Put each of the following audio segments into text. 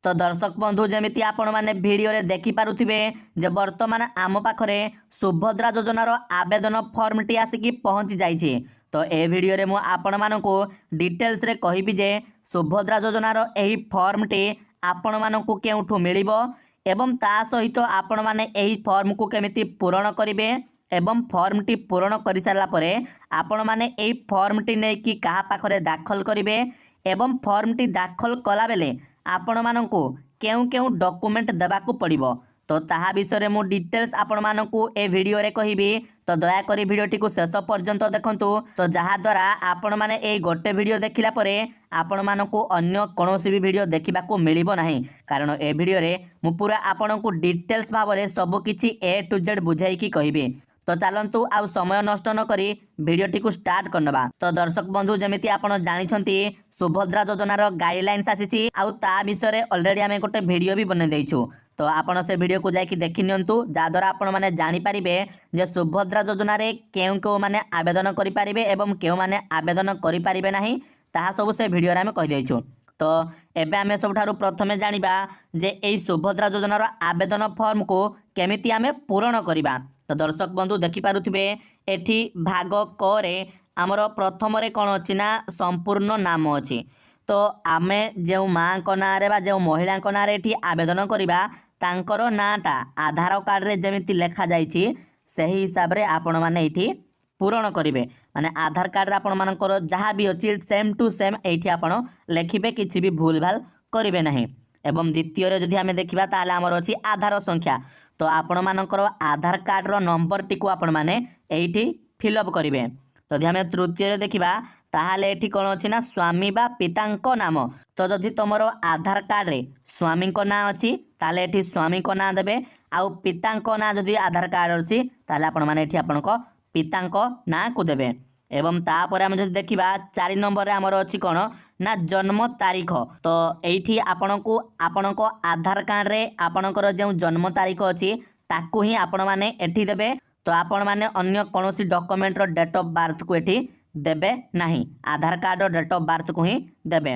तो दर्शक बंधु जमी आपण मैंने भिडियो देखि पारुथिबे जे वर्तमान आम पाखरे सुभद्रा योजनार आवेदन फॉर्मटी आसिकी पहुँची जाइए। तो ए भिडियो रे मु आपण मानकु डिटेल्स रे कहिबि जे सुभद्रा योजनार एही फॉर्मटी आपण मानकु केउठु मिलिबो एवं ता सहित आपण माने एही फॉर्म को केमिति पूरण करिवे एवं फॉर्मटी पूरण कर सारा पर आपण माने एही फॉर्मटी नै कि कहा पाखरे दाखल करिवे एवं फॉर्मटी दाखल कला बेले आपण मानकु केउ केउ डॉक्यूमेंट देबाकू पड़िबो। तो ताहा विषय मु डिटेल्स आपण मानकु ए वीडियो रे कहिबी। तो दया करी वीडियोटी को शेष पर्यंत देखंतु तो जहा द्वारा आपण माने ए गोटे वीडियो देखिला परे आपण मानकु अन्य कोनोसी भी वीडियो देखिबाकू मिलिबो नाही कारण ए वीडियो रे मु पूरा आपनकु डिटेल्स भाबरे सब किछि ए टू जेड बुझाई की कहिबे। तो चलंतु आउ समय नष्ट न करी वीडियोटी को स्टार्ट करनबा। तो दर्शक बंधु जमिति आपण जानिछंती सुभद्रा योजनार गाइडलाइंस आसीछि आउ ता विषय ऑलरेडी आमे गोटे वीडियो भी बने देइछु। तो आपण से वीडियो को जाकि देखि नियंतु जा द्वारा आपण माने जानि परिबे जे सुभद्रा योजना रे केउ केउ माने आवेदन करि परिबे एवं केउ माने आवेदन करि परिबे नाही ताहा सब से वीडियो रे आमे कहि देइछु। तो एबे आमे सबठारु प्रथमे जानिबा जे एई सुभद्रा योजनार आवेदन फॉर्म को केमिति आमे पूर्ण करिबा। तो दर्शक बंधु देखि पारुथिबे एठी भाग क रे आमर प्रथम रे कोन अछि ना संपूर्ण नाम अछि। तो आमे जो माँ को ना रे बा जो महिला को ना रे एठी आवेदन करिबा तांकर नाटा आधार कार्ड रे जेमिति लेखा जाइछि सही हिसाब रे आपण माने एठी पूरण करिवे माने आधार कार्ड रे आपण मानकर जहाँ भी अछि सेम टू सेम एठी आपण लेखिबे किछि भी भूल भाल करिवे नाही। एवं द्वितीय रे जदि आमे देखिबा ताले हमर अछि आधार संख्या। तो आपण मानकर आधार कार्ड रो नंबर टी को आपण माने एठी फिलअप करिवे। तो जदि आमे तृतीय रे देखिबा ताहाले एठी कोन अछि ना स्वामी बा पितांको नाम। तो जदि तमरो आधार कार्ड रे स्वामी को ना अछि ताले एठी स्वामी को ना देबे आउ पितांको ना जदि आधार कार्ड अछि ताले आपण माने एठी आपनको पितांको ना को देबे। एवं तापर आमे जदि देखिबा 4 नंबर रे हमर अछि कोन ना जन्म तारीख। तो एठी आपनको आपनको आधार कार्ड रे आपनकर जे जन्म तारीख अछि ताकू ही आपण माने एठी देबे। तो आपण माने अन्य कोनोसी डॉक्यूमेंट रो डेट ऑफ बर्थ को एठी देबे नाही आधार कार्ड रो डेट ऑफ बर्थ को ही देबे।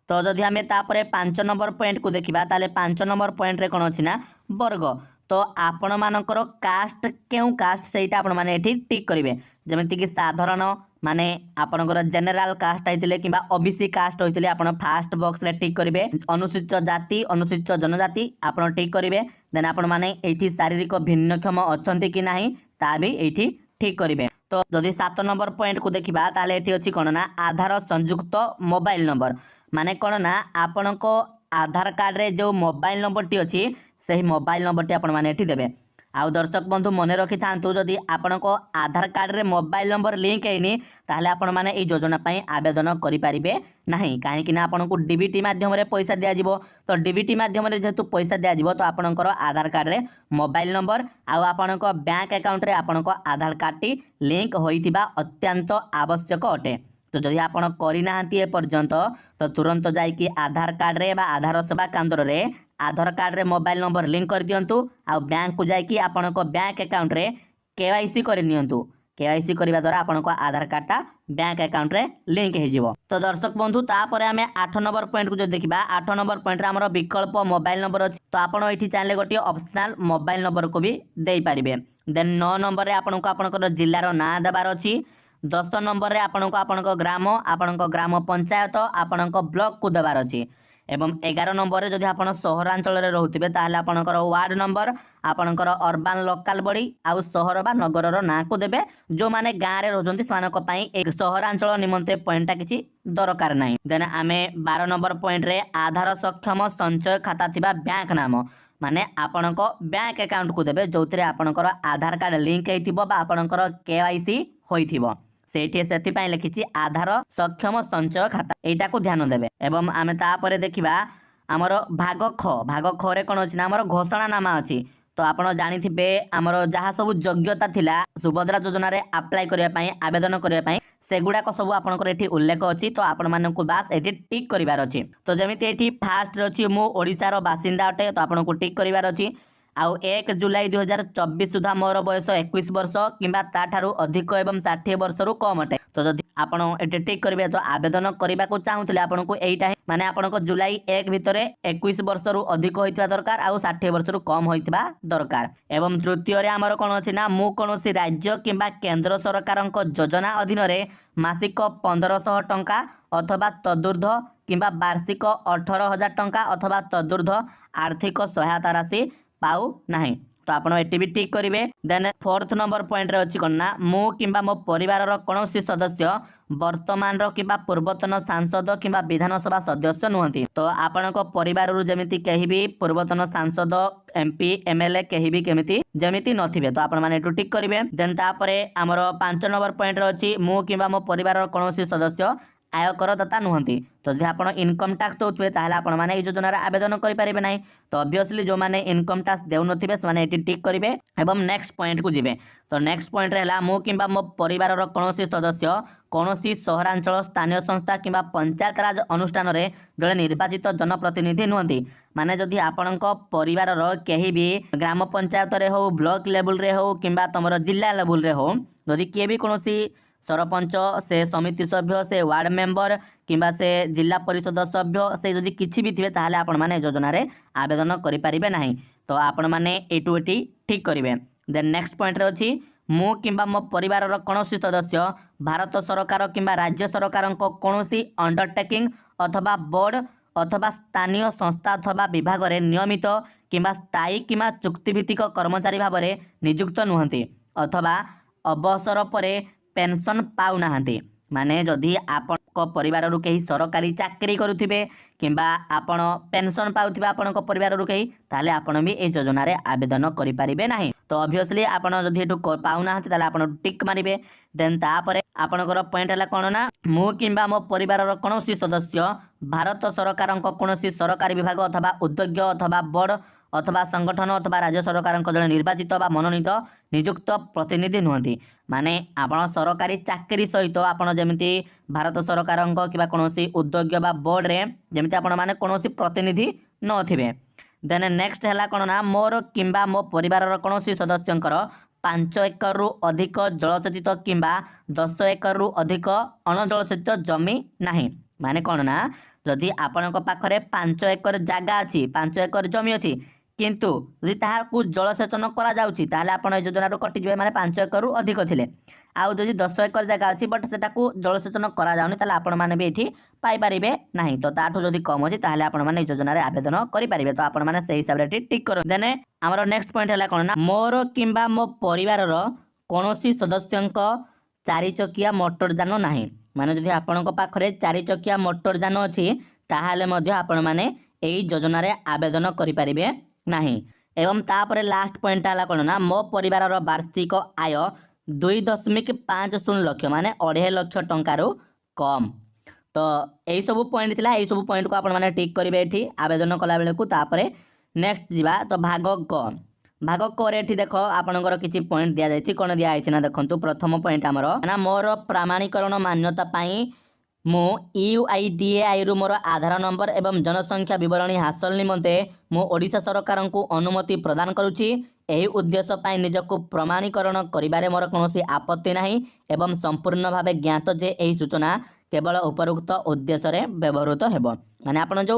तो जदि आमे तापरे 5 नंबर पॉइंट को देखिबा ताले 5 नंबर पॉइंट रे कोन अछि ना वर्ग। तो आपण मानकर कास्ट केउ कास्ट सेटा आपण माने एठी टिक करिवे जेमिति कि साधारण माने आपनकर जनरल कास्ट आइतिले किबा ओबीसी कास्ट होइतिले आपण फर्स्ट बॉक्स रे टिक करिवे। अनुसूचित जाति अनुसूचित जनजाति आपण टिक करिवे। देन आपण माने एठी शारीरिक भिन्नक्षम अछंती कि नाही ता भी एठी ठीक करिवे। तो जदि 7 नंबर पॉइंट को देखिबा ताले एठी अछि कोन ना आधार संयुक्त मोबाइल नंबर माने कोन ना आपनको आधार कार्ड रे जो मोबाइल नंबर टी अछि सही मोबाइल नंबर टी आपण माने एठी देबे। आउ दर्शक बंधु मने रखि थांतु जदि आपनको आधार कार्ड रे मोबाइल नंबर लिंक हैनी ताहले आपण माने ए योजना पई आवेदन करि परिबे नाही काहे कि ना आपनको डीबीटी माध्यम रे पैसा दिया जिवो। तो डीबीटी माध्यम रे जेतु पैसा दिया जिवो तो आपनकर आधार कार्ड रे मोबाइल नंबर आउ आपनको बैंक अकाउंट रे आपनको आधार कार्ड टी लिंक होइथिबा अत्यंत आवश्यक अटे। तो जदि आपण करि नाहंती ए पर्यंत तो तुरंत जाई कि आधार कार्ड रे बा आधार सेवा केंद्र रे आधार कार्ड रे मोबाइल नंबर लिंक कर दियंतु आ बैंक को जाई कि आपनको बैंक अकाउंट रे केवाईसी कर नियंतु। केवाईसी करबा द्वारा आपनको आधार कार्ड टा बैंक अकाउंट रे लिंक हे जिवो। तो दर्शक बंधु तापरे आमे 8 नंबर पॉइंट को जो देखिबा 8 नंबर पॉइंट रे हमर विकल्प मोबाइल नंबर अछि। तो आपण एठी चाहले गोटे ऑप्शनल मोबाइल नंबर को भी देई परिबे। देन 9 नंबर रे आपनको आपनकर जिल्ला रो नाम देबार अछि। 10 नंबर रे आपनको आपनको ग्राम पंचायत आपनको ब्लॉक को देबार अछि। एवं 11 नंबर रे जदि आपण सहरांचल रे रहउतिबे ताहले आपनकर वार्ड नंबर आपनकर अर्बन लोकल बॉडी आउ शहर बा नगर रो ना को देबे। जो माने गां रे रहजंती सानक पई एक सहरांचल निमंते पॉइंट टा किछि दरकार नाही। देन आमे 12 नंबर पॉइंट रे आधार सक्षम संचय खाता थिबा बैंक नाम माने आपनको बैंक अकाउंट को देबे जोथिरे आपनकर आधार कार्ड लिंक हेतिबो बा आपनकर केवाईसी होइथिबो सेठी सेति पई लिखिछि आधार सक्षम संचय खाता एटा को ध्यान देबे। एवं आमे तापरे देखिबा हमर भाग ख रे कोन अछि ना हमर घोषणा नामा अछि। तो आपण जानिथिबे हमर जहा सब योग्यता थिला सुभद्रा योजना रे अप्लाई करिया पई आवेदन करिया पई सेगुडा को सब आपनकर एठी उल्लेख अछि। तो आपण मानकु बास एठी टिक करिवार अछि। तो जेमिति एठी फास्ट रे अछि मु ओडिसा रो बासिंदा अटे तो आपनको टिक करिवार अछि। आउ 1 जुलाई 2024 सुधा मोर बयस 21 वर्ष किंबा ताठारू अधिक एवं 60 वर्ष रु कम अटे। तो जदि आपण एटे ठीक करिवे तो आवेदन करबा को चाहुतले आपनको एइटा माने आपनको जुलाई 1 भितरे 21 वर्ष रु अधिक होइतबा दरकार आउ 60 वर्ष रु कम होइतबा दरकार। एवं तृतीय रे हमर कोन अछि ना मु कोनोसी राज्य किंबा केंद्र सरकारक योजना अधीन रे मासिक 1500 टंका अथवा तदुर्ध किंबा वार्षिक 18,000 टंका अथवा तदुर्ध आर्थिक सहायता राशि पाऊ नाही। तो आपण एटी भी ठीक करिवे। देन फोर्थ नंबर पॉइंट रे अछि कोन मु किंबा मो परिवार रो कोनोसी सदस्य वर्तमान रो किंबा पूर्वतन सांसद किंबा विधानसभा सदस्य नुहंती। तो आपणको परिवार रु जेमिति केही भी पूर्वतन सांसद एमपी एमएलए केही भी केमिति जेमिति नथिबे तो आपण माने एटू ठीक करिवे। देन तापरे हमर 5 नंबर पॉइंट रे अछि मु किंबा मो परिवार रो कोनोसी सदस्य आयकरदाता नुहंती। तो जदि आपण इनकम टैक्स दउथबे ताहले आपण माने ए योजना रे आवेदन करि परिबे नाही। तो ऑब्वियसली जो माने इनकम टैक्स देउ नथिबे से माने एटी टिक करिवे एवं नेक्स्ट पॉइंट को जिवे। तो नेक्स्ट पॉइंट रे हला मो किंबा मो परिवार रो कोनोसी सदस्य कोनोसी सहरांचल स्थानीय संस्था किंबा पंचायत राज अनुष्ठान रे जळे निर्वाचित जनप्रतिनिधि नुहंती। माने जदि आपणको परिवार रो केही भी ग्राम पंचायत रे हो ब्लॉक लेवल रे हो किंबा तमरो जिल्ला लेवल रे हो जदि के भी कोनोसी सरपंच से समिति सभ्य से वार्ड मेंबर किंबा से जिला परिषद सभ्य से जदि किछि भी थिबे ताहले आपण माने योजना रे आवेदन करि परिबे नाही। तो आपण माने एटू एटी ठीक करिवे। देन नेक्स्ट पॉइंट रे अछि मु किंबा मो परिवार रो कोनोसी सदस्य भारत सरकार किंबा राज्य सरकार को कोनोसी अंडरटेकिंग अथवा बोर्ड अथवा स्थानीय संस्था अथवा विभाग रे नियमित किंबा स्थायी किंबा चुक्तिभित्तिक कर्मचारी भाव रे नियुक्त नुहंती अथवा अवसर परे पेंशन पाउ नाहंती। माने जदि आपण को परिवार रु केही सरकारी चाकरी करूथिबे किंबा आपण पेंशन पाउथिबा आपण को परिवार रु केही ताले आपण भी ए योजना रे आवेदन करि परिबे नाही। तो ऑब्वियसली आपण जदि एटू पाउ नाहंती ताले आपण टिक मारिबे। देन तापरे आपणकर पॉइंट हला कोन ना मु किंबा मो परिवार रो कोनोसी सदस्य भारत सरकार को कोनोसी सरकारी विभाग अथवा उद्योग अथवा बोर्ड अथवा संगठन अथवा राज्य सरकार जड़े निर्वाचित बा मनोनीत नियुक्त प्रतिनिधि नुहंती। माने आपण सरकारी चाकरी सहित आपण जेमिति भारत सरकार किबा कोनोसी उद्योग बा बोर्ड रे जेमिति आपण माने कोनोसी प्रतिनिधि नथिबे। देन नेक्स्ट हला कोन ना मोर किंबा मो परिवार रो कोनोसी सदस्यंकर 5 एकड़ रु अधिक जलसेचित किंबा 10 एकड़ रु अधिक अणजलसेचित जमी नाही। माने कोन ना जदि आपणक पाखरे 5 एकड़ जागा अछि 5 एकड़ जमी अछि किंतु यदि ताहाकू जलसेचन करा जाउछि ताहले आपण ए योजना रो कटि जबे माने 5 एकड़ रु अधिक थिले आउ जदि 10 एकड़ जागा अछि बट सेटाकू जलसेचन करा जाउनी ताहले आपण माने भी एठी पाई परिबे नाही। तो ताठू जदि कम अछि ताहले आपण माने ए योजना रे आवेदन करि परिबे। तो आपण माने सेही हिसाब रे टिक करो। देने हमर नेक्स्ट पॉइंट हला कोन ना मोर किंबा मो परिवार रो कोनोसी सदस्यंक 4 चकिया मोटर जान नाही। माने जदि आपणक पाखरे 4 चकिया मोटर जान अछि ताहले मध्ये आपण माने एई योजना रे आवेदन करि परिबे नाही। एवं तापरे लास्ट पॉइंट हला कोन ना मो परिवार रो वार्षिक आय 2.50 लाख माने 2.5 लाख टंका रो कम। तो एई सब पॉइंट थिला एई सब पॉइंट को आपण माने टिक करिवे एठी आवेदन कला बेले को। तापरे नेक्स्ट जिबा तो भाग क रे एठी देखो आपनकर किछि पॉइंट दिया जायथि कोन दिया आइछि ना देखंतु प्रथम पॉइंट हमरो ना मोर प्रमाणीकरण मान्यता पाई मु यूआईडीएआई रु मोर आधार नंबर एवं जनसंख्या विवरणी हासिल निमंते मु ओडिशा सरकार को अनुमति प्रदान करूछि। एही उद्देश्य पाई निजको प्रमाणीकरण करिबारे मोर कोनोसी आपत्ति नाही एवं संपूर्ण भावे ज्ञात जे एही सूचना केवल उपरोक्त उद्देश्य रे व्यवहृत हेबो। माने आपण जो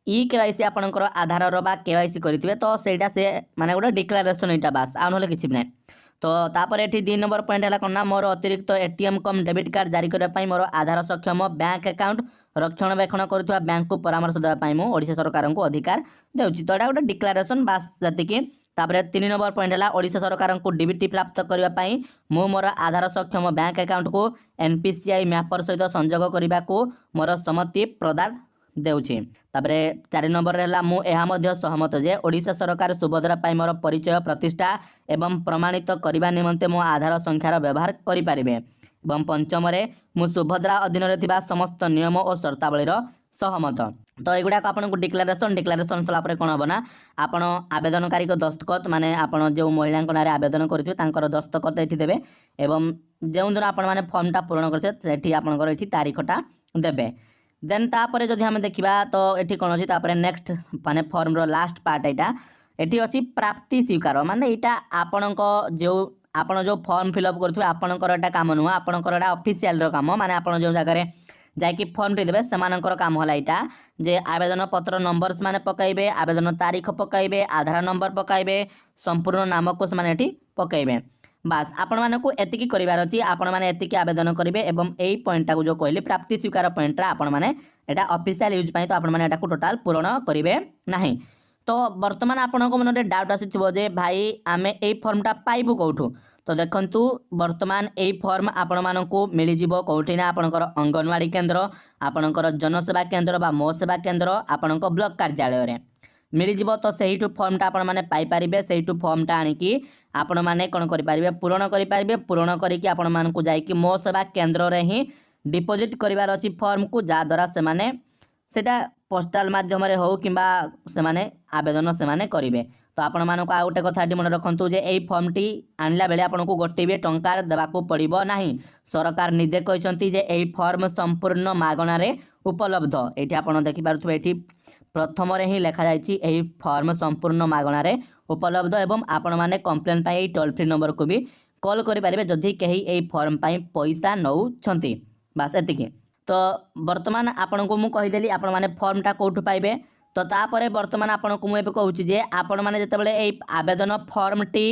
ई केवाईसी आपणकर आधार रो बा केवाईसी करिथिबे तो सेटा से माने गोटे डिक्लेरेशन एटा बास आ नले किछि नै। तो तापर एठी 2 नंबर पॉइंट हला कोन मोर अतिरिक्त एटीएम कम डेबिट कार्ड जारी करबा पई मोर आधार सक्षम बैंक अकाउंट रक्षणबेक्षण करथुवा बैंक को परामर्श देबा पई मो ओडिशा सरकार को अधिकार देउछि। तो एटा गोटे डिक्लेरेशन बास जति कि तापर 3 नंबर पॉइंट हला ओडिशा सरकार को डीबीटी प्राप्त करबा पई मो मोर आधार सक्षम बैंक अकाउंट को एनपीसीआई मैपर सहित संयोग करबा को मोर सम्मति प्रदान देउछि। तापरे 4 नंबर रहला मु एहा मध्य सहमत जे ओडिशा सरकार सुभद्रा पाई मोर परिचय प्रतिष्ठा एवं प्रमाणित करबा निमंते मो आधार संख्यार व्यवहार करि परिबे। एवं पंचम रे मु सुभद्रा अधीन रे थिबा समस्त नियम और शर्तावली रो सहमत। तो एगुडा को आपन को डिक्लेरेशन सला परे कोन हबना आपन आवेदनकारी को दस्तखत माने आपन जे महिला को नारे आवेदन करथिबे तांकर दस्तखत एठी देबे एवं जेउ दिन आपन माने फॉर्मटा पूर्ण करथिबे सेठी आपनकर एठी तारीखटा देबे। देन तापरे जदि हम देखिबा तो एठी कोन अछि तापरे नेक्स्ट माने फॉर्म रो लास्ट पार्ट एटा एटी अच्छी प्राप्ति स्वीकार माने यहाँ आपण जो आपण जो फॉर्म फिलअप करुवे आपणकर एटा काम नुह आपणकर एटा ऑफिशियल काम माने आपण जो जगह जाकि फॉर्म टी देवे सेमानकर काम होला यहाँ जे आवेदन पत्र नंबर्स माने पकाइबे आवेदन तारीख पकाइबे आधार नंबर पकाइबे संपूर्ण नाम को से पकाइबे बास आपण मानक एतिकी करिवार अछि आपण माने एतिकी आवेदन करिवे एवं एई पॉइंटा को जो कहली प्राप्ति स्वीकार पॉइंटा आपण माने एटा ऑफिशियल यूज पई तो आपण माने एटा को टोटल पूर्ण करिवे नाही। तो वर्तमान आपनको मन में डाउट आसीथिबो जे भाई आमे एई फॉर्मटा पाइबु कोठु तो देखंतु वर्तमान एई फॉर्म आपण मानकु मिली जिवो कोठी ना आपणकर अंगनवाड़ी केंद्र आपणकर जनसेवा केंद्र बा मो सेवा केंद्र आपणक ब्लॉक कार्यालय रे मिली जिवो तो सेहिठु फॉर्मटा आपण माने पाई परिबे सेहिठु फॉर्मटा आनिकी आपण माने कोन करि परिबे पूर्ण करिकी आपण मानकु जाईकी मो सेवा केंद्र रे ही डिपॉजिट करिवार अछि फॉर्म को जा द्वारा से माने सेटा पोस्टाल माध्यम रे हो किंबा से माने आवेदन से माने करिवे। तो आपण मानक आ गोटे कथा मन रखंतु जे एई फॉर्म टी आनला बेले आपनको गोटे भी टंकार देबाको पड़िबो नाही। सरकार निजे कहचंती जे एई फॉर्म संपूर्ण मागणा रे उपलब्ध एठी आपण देखि पारुथबे एठी प्रथम रे ही लिखा जायछि एई फॉर्म संपूर्ण मागणा रे उपलब्ध एवं आपण माने कंप्लेन पाई टोल फ्री नंबर को भी कॉल करि परिबे जदि केही एई फॉर्म पाई पैसा नउ छंती बस एतिकी। तो वर्तमान आपण को मु कहिदेली आपण माने फॉर्मटा कोठु पाइबे तो तापरे वर्तमान आपण को मु एबे कहूची जे आपण माने जतेबेले एई आवेदन फॉर्म टी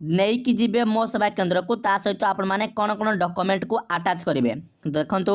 नहीं कि जीवे मो सेवा केंद्र को ता सहित आपण माने कोन कोन डॉक्यूमेंट को अटैच करिवे देखंतु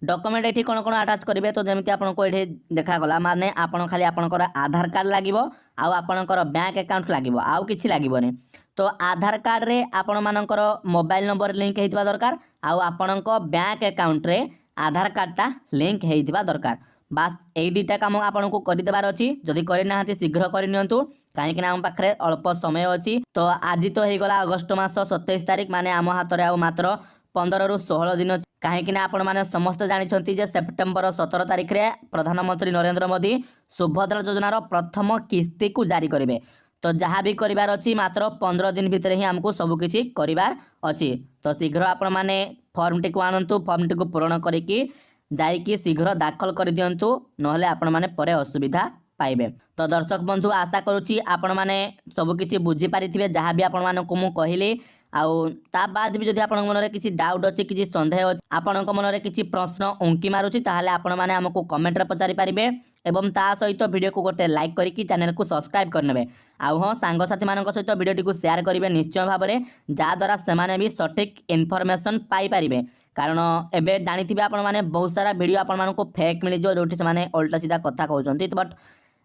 डॉक्यूमेंट एठी कोन कोन अटैच करिवे तो जेमिति आपण को एठी देखा गला माने आपण खाली आपणकर आधार कार्ड लागिवो आ आपणकर बैंक अकाउंट लागिवो आ किछि लागिवोनी। तो आधार कार्ड रे आपण मानकर मोबाइल नंबर लिंक हेतिबा दरकार आ आपणक बैंक अकाउंट रे आधार कार्डटा लिंक हेतिबा दरकार बास एई दुईटा काम आपन को कर देबार अछि जदि करि नाहंती शीघ्र करि नियंतु काहेकि ना हम पाखरे अल्प समय अछि। तो आज तो हे गला अगस्त मास 27 तारिख माने आम हाथ रे आ मात्र 15 रु 16 दिन काहेकि ना आपण माने समस्त जानि छंती जे सेप्टेम्बर 17 तारिख रे प्रधानमंत्री नरेंद्र मोदी सुभद्रा योजनार प्रथम किस्ती को जारी करिवे। तो जहाँ भी करिवार अछि मात्र 15 दिन भितर ही हमको सब किछि करिवार अछि। तो शीघ्र आपण माने फॉर्म टी को आनंतु फॉर्म टी को पूर्ण करिकि जाइकी शीघ्र दाखल कर दियंतु नहले आपण माने परे असुविधा पाइबे। तो दर्शक बंधु आशा करूची आपण माने सब किछि बुझी पारिथिबे जहाँ भी आपण माने को मु कहिली आउ ता बाद भी जदि आपण मन रे किछि डाउट अछि किछि संदेह अछि आपण मन रे किछि प्रश्न उंकी मारुची ताहाले आपण माने हमको कमेंट रे पचारि पारिबे एवं ता सहित वीडियो को गोटे लाइक करिकि चैनल को सब्सक्राइब करनेबे आउ हां सांग साथी मानक सहित वीडियो टी को शेयर करिवे निश्चय भाबरे जा द्वारा से माने भी सटीक इन्फॉर्मेशन पाई पारिबे। कारण एबे जानिथिबे आपण माने बहुत सारा वीडियो आपण मानको फेक मिली जो जोठी से माने उल्टा सीधा कथा कहउचंती तो बट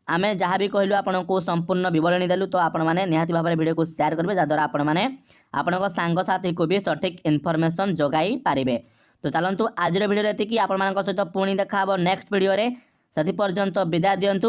आमे जहाँ भी कहलु आपण को संपूर्ण विवरणी देलु तो आपण माने निहाती भाबरे वीडियो को शेयर करबे जा द्वारा आपण माने आपण को सांग साथी को भी सटीक इन्फॉर्मेशन जोगाई पारिबे। तो चलंतु आज वीडियो एतिकी आपण मानक सहित पुणी देखा हबो नेक्स्ट वीडियो रे सथि पर्यंत विदाय दियंतु।